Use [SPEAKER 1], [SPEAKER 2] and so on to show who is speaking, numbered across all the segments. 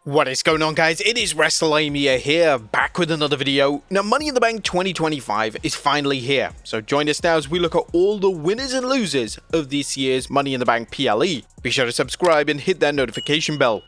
[SPEAKER 1] What is going on, guys? It is Wrestlelamia here, back with another video. Now, Money in the Bank 2025 is finally here, so join us now as we look at all the winners and losers of this year's Money in the Bank PLE. Be sure to subscribe and hit that notification bell.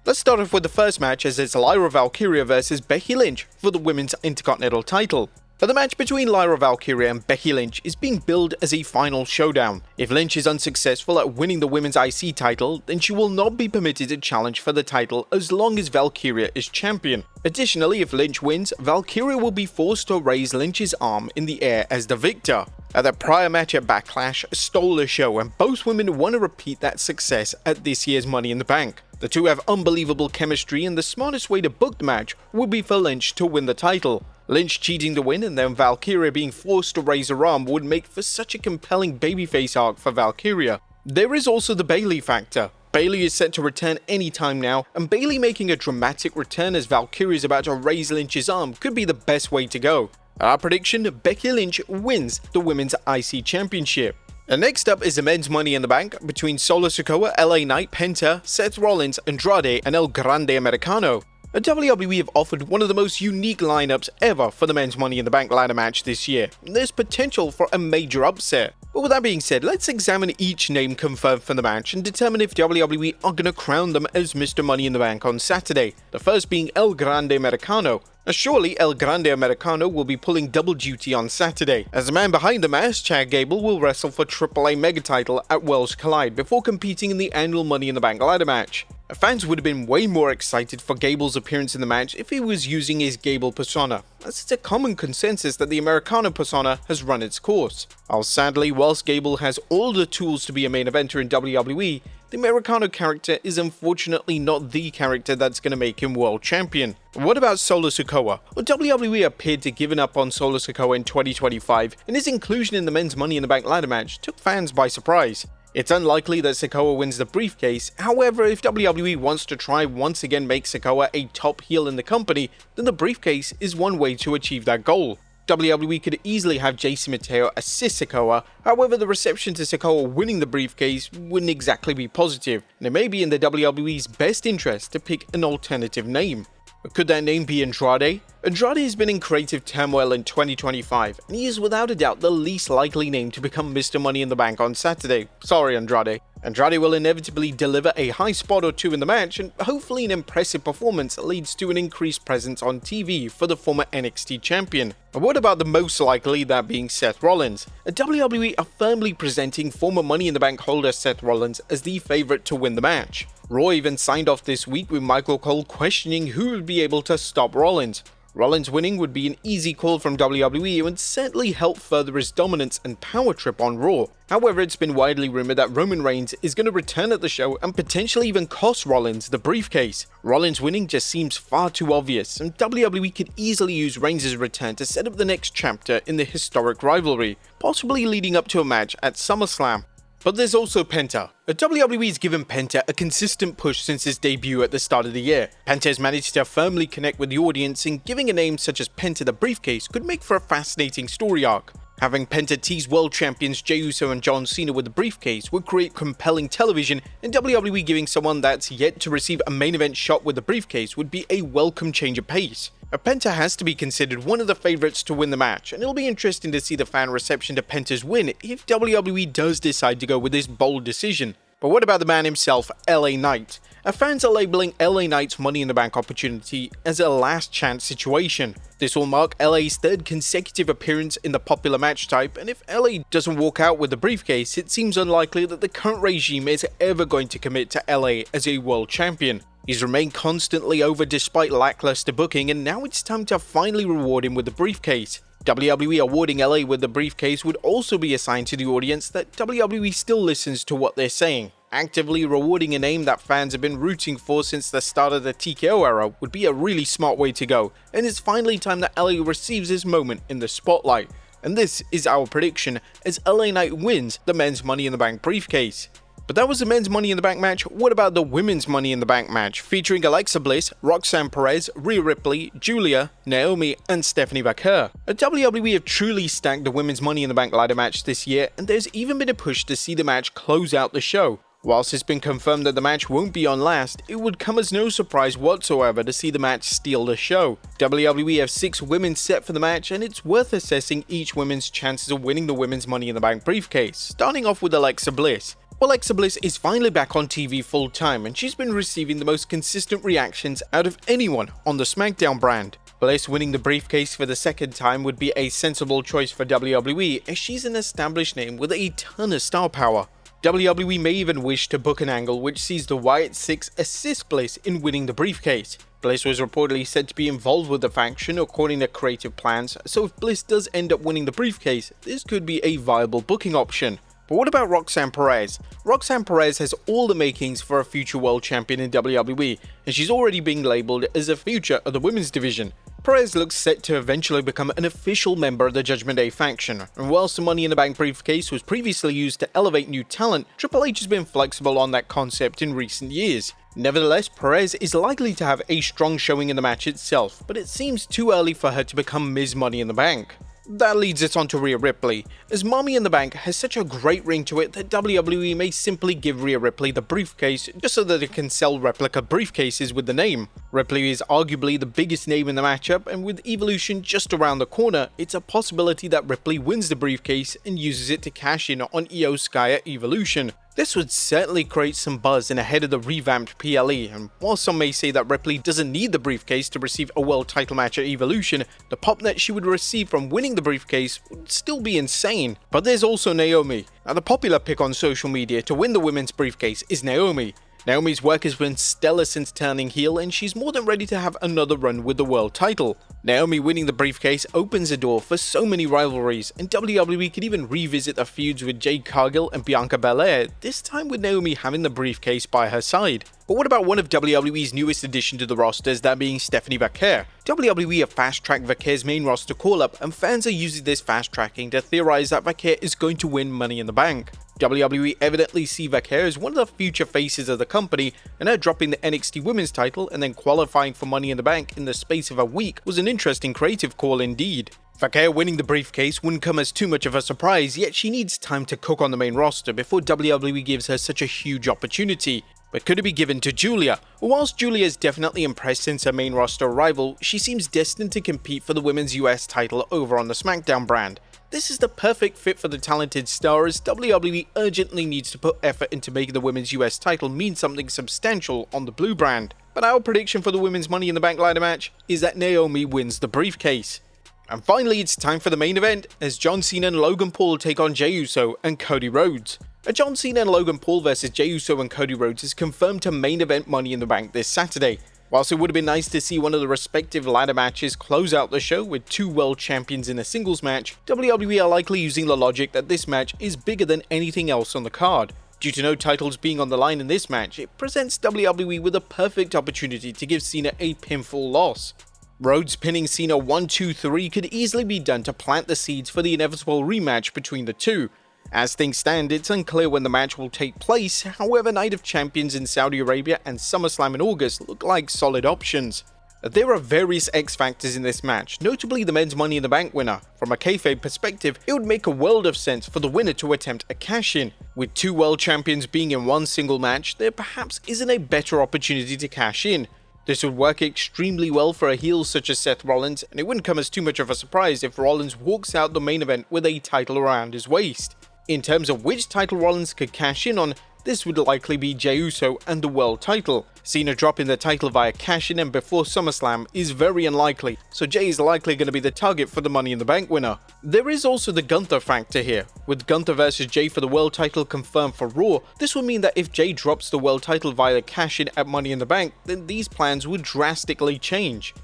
[SPEAKER 1] Let's start off with the first match, as it's Lyra Valkyria versus Becky Lynch for the Women's Intercontinental title. But the match between Lyra Valkyria and Becky Lynch is being billed as a final showdown. If Lynch is unsuccessful at winning the Women's IC title, then she will not be permitted to challenge for the title as long as Valkyria is champion. Additionally, if Lynch wins, Valkyria will be forced to raise Lynch's arm in the air as the victor. Their prior match at Backlash stole the show, and both women want to repeat that success at this year's Money in the Bank. The two have unbelievable chemistry, and the smartest way to book the match would be for Lynch to win the title. Lynch cheating to win and then Valkyria being forced to raise her arm would make for such a compelling babyface arc for Valkyria. There is also the Bayley factor. Bayley is set to return anytime now, and Bayley making a dramatic return as Valkyria is about to raise Lynch's arm could be the best way to go. Our prediction, Becky Lynch wins the Women's IC Championship. And next up is the men's Money in the Bank between Sikoa, LA Knight, Penta, Seth Rollins, Andrade, and El Grande Americano. WWE have offered one of the most unique lineups ever for the men's Money in the Bank ladder match this year. There's potential for a major upset. But with that being said, let's examine each name confirmed for the match and determine if WWE are going to crown them as Mr. Money in the Bank on Saturday. The first being El Grande Americano. Now, surely El Grande Americano will be pulling double duty on Saturday, as the man behind the mask, Chad Gable, will wrestle for AAA Mega title at Worlds Collide before competing in the annual Money in the Bank ladder match. Fans would have been way more excited for Gable's appearance in the match if he was using his Gable persona, as it's a common consensus that the Americano persona has run its course. Sadly, whilst Gable has all the tools to be a main eventer in WWE, the Americano character is unfortunately not the character that's going to make him world champion. What about Sikoa? Well, WWE appeared to have given up on Sikoa in 2025, and his inclusion in the men's Money in the Bank ladder match took fans by surprise. It's unlikely that Sikoa wins the briefcase. However, if WWE wants to try once again make Sikoa a top heel in the company, then the briefcase is one way to achieve that goal. WWE could easily have Jason Mateo assist Sikoa, however the reception to Sikoa winning the briefcase wouldn't exactly be positive, and it may be in the WWE's best interest to pick an alternative name. But could that name be Andrade? Andrade has been in creative turmoil in 2025, and he is without a doubt the least likely name to become Mr. Money in the Bank on Saturday. Sorry, Andrade. Andrade will inevitably deliver a high spot or two in the match, and hopefully an impressive performance leads to an increased presence on TV for the former NXT champion. But what about the most likely, that being Seth Rollins? WWE are firmly presenting former Money in the Bank holder Seth Rollins as the favourite to win the match. Raw even signed off this week with Michael Cole questioning who would be able to stop Rollins. Rollins winning would be an easy call from WWE and would certainly help further his dominance and power trip on Raw. However, it's been widely rumored that Roman Reigns is going to return at the show and potentially even cost Rollins the briefcase. Rollins winning just seems far too obvious, and WWE could easily use Reigns' return to set up the next chapter in the historic rivalry, possibly leading up to a match at SummerSlam. But there's also Penta. WWE has given Penta a consistent push since his debut at the start of the year. Penta has managed to firmly connect with the audience, and giving a name such as Penta the Briefcase could make for a fascinating story arc. Having Penta tease world champions Jey Uso and John Cena with the briefcase would create compelling television, and WWE giving someone that's yet to receive a main event shot with the briefcase would be a welcome change of pace. Penta has to be considered one of the favourites to win the match, and it'll be interesting to see the fan reception to Penta's win if WWE does decide to go with this bold decision. But what about the man himself, LA Knight? Fans are labelling LA Knight's Money in the Bank opportunity as a last chance situation. This will mark LA's third consecutive appearance in the popular match type, and if LA doesn't walk out with the briefcase, it seems unlikely that the current regime is ever going to commit to LA as a world champion. He's remained constantly over despite lackluster booking, and now it's time to finally reward him with the briefcase. WWE awarding LA with the briefcase would also be a sign to the audience that WWE still listens to what they're saying. Actively rewarding a name that fans have been rooting for since the start of the TKO era would be a really smart way to go, and it's finally time that LA receives his moment in the spotlight. And this is our prediction as LA Knight wins the men's Money in the Bank briefcase. But that was the men's Money in the Bank match. What about the women's Money in the Bank match featuring Alexa Bliss, Roxanne Perez, Rhea Ripley, Giulia, Naomi, and Stephanie Vaquer? WWE have truly stacked the women's Money in the Bank ladder match this year, and there's even been a push to see the match close out the show. Whilst it's been confirmed that the match won't be on last, it would come as no surprise whatsoever to see the match steal the show. WWE have 6 women set for the match, and it's worth assessing each woman's chances of winning the women's Money in the Bank briefcase, starting off with Alexa Bliss. Alexa Bliss is finally back on TV full time, and she's been receiving the most consistent reactions out of anyone on the SmackDown brand. Bliss winning the briefcase for the second time would be a sensible choice for WWE, as she's an established name with a ton of star power. WWE may even wish to book an angle which sees the Wyatt Six assist Bliss in winning the briefcase. Bliss was reportedly said to be involved with the faction according to creative plans, so if Bliss does end up winning the briefcase, this could be a viable booking option. But what about Roxanne Perez? Roxanne Perez has all the makings for a future world champion in WWE, and she's already being labelled as a future of the women's division. Perez looks set to eventually become an official member of the Judgment Day faction, and whilst the Money in the Bank briefcase was previously used to elevate new talent, Triple H has been flexible on that concept in recent years. Nevertheless, Perez is likely to have a strong showing in the match itself, but it seems too early for her to become Ms. Money in the Bank. That leads us on to Rhea Ripley, as Money in the Bank has such a great ring to it that WWE may simply give Rhea Ripley the briefcase just so that it can sell replica briefcases with the name. Ripley is arguably the biggest name in the matchup, and with Evolution just around the corner, it's a possibility that Ripley wins the briefcase and uses it to cash in on Io Sky at Evolution. This would certainly create some buzz in ahead of the revamped PLE, and while some may say that Ripley doesn't need the briefcase to receive a world title match at Evolution, the pop that she would receive from winning the briefcase would still be insane. But there's also Naomi. Now, the popular pick on social media to win the women's briefcase is Naomi. Naomi's work has been stellar since turning heel, and she's more than ready to have another run with the world title. Naomi winning the briefcase opens the door for so many rivalries, and WWE could even revisit the feuds with Jade Cargill and Bianca Belair, this time with Naomi having the briefcase by her side. But what about one of WWE's newest addition to the rosters, that being Stephanie Vaquer? WWE have fast-tracked Vaquer's main roster call-up, and fans are using this fast-tracking to theorize that Vaquer is going to win Money in the Bank. WWE evidently see Vaquer as one of the future faces of the company, and her dropping the NXT Women's title and then qualifying for Money in the Bank in the space of a week was an interesting creative call indeed. Vaquer winning the briefcase wouldn't come as too much of a surprise, yet she needs time to cook on the main roster before WWE gives her such a huge opportunity. But could it be given to Giulia? Whilst Giulia has definitely impressed since her main roster arrival, she seems destined to compete for the women's US title over on the SmackDown brand. This is the perfect fit for the talented star, as WWE urgently needs to put effort into making the women's US title mean something substantial on the blue brand. But our prediction for the women's Money in the Bank ladder match is that Naomi wins the briefcase. And finally, it's time for the main event, as John Cena and Logan Paul take on Jey Uso and Cody Rhodes. A John Cena and Logan Paul vs Jey Uso and Cody Rhodes is confirmed to main event Money in the Bank this Saturday. Whilst it would have been nice to see one of the respective ladder matches close out the show with 2 world champions in a singles match, WWE are likely using the logic that this match is bigger than anything else on the card. Due to no titles being on the line in this match, it presents WWE with a perfect opportunity to give Cena a pinfall loss. Rhodes pinning Cena 1-2-3 could easily be done to plant the seeds for the inevitable rematch between the two. As things stand, it's unclear when the match will take place, however Night of Champions in Saudi Arabia and SummerSlam in August look like solid options. There are various X factors in this match, notably the men's Money in the Bank winner. From a kayfabe perspective, it would make a world of sense for the winner to attempt a cash-in. With 2 world champions being in one single match, there perhaps isn't a better opportunity to cash in. This would work extremely well for a heel such as Seth Rollins, and it wouldn't come as too much of a surprise if Rollins walks out the main event with a title around his waist. In terms of which title Rollins could cash in on, this would likely be Jey Uso and the world title. Cena dropping the title via cash-in and before SummerSlam is very unlikely, so Jey is likely going to be the target for the Money in the Bank winner. There is also the Gunther factor here. With Gunther vs Jey for the world title confirmed for Raw, this would mean that if Jey drops the world title via the cash-in at Money in the Bank, then these plans would drastically change.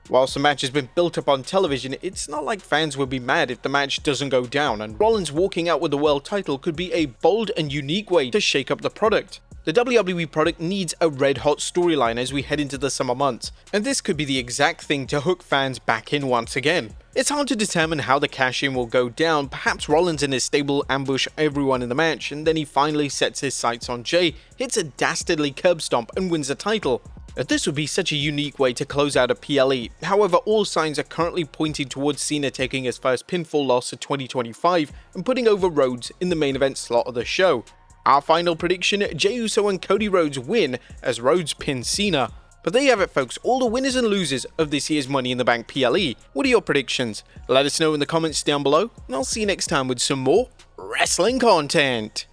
[SPEAKER 1] Whilst the match has been built up on television, it's not like fans would be mad if the match doesn't go down, and Rollins walking out with the world title could be a bold and unique way to shake up the product. The WWE product needs a red-hot storyline as we head into the summer months, and this could be the exact thing to hook fans back in once again. It's hard to determine how the cash-in will go down. Perhaps Rollins and his stable ambush everyone in the match, and then he finally sets his sights on Jey, hits a dastardly curb stomp and wins the title. This would be such a unique way to close out a PLE, however all signs are currently pointing towards Cena taking his first pinfall loss of 2025 and putting over Rhodes in the main event slot of the show. Our final prediction, Jey Uso and Cody Rhodes win as Rhodes pins Cena. But there you have it folks, all the winners and losers of this year's Money in the Bank PLE. What are your predictions? Let us know in the comments down below, and I'll see you next time with some more wrestling content.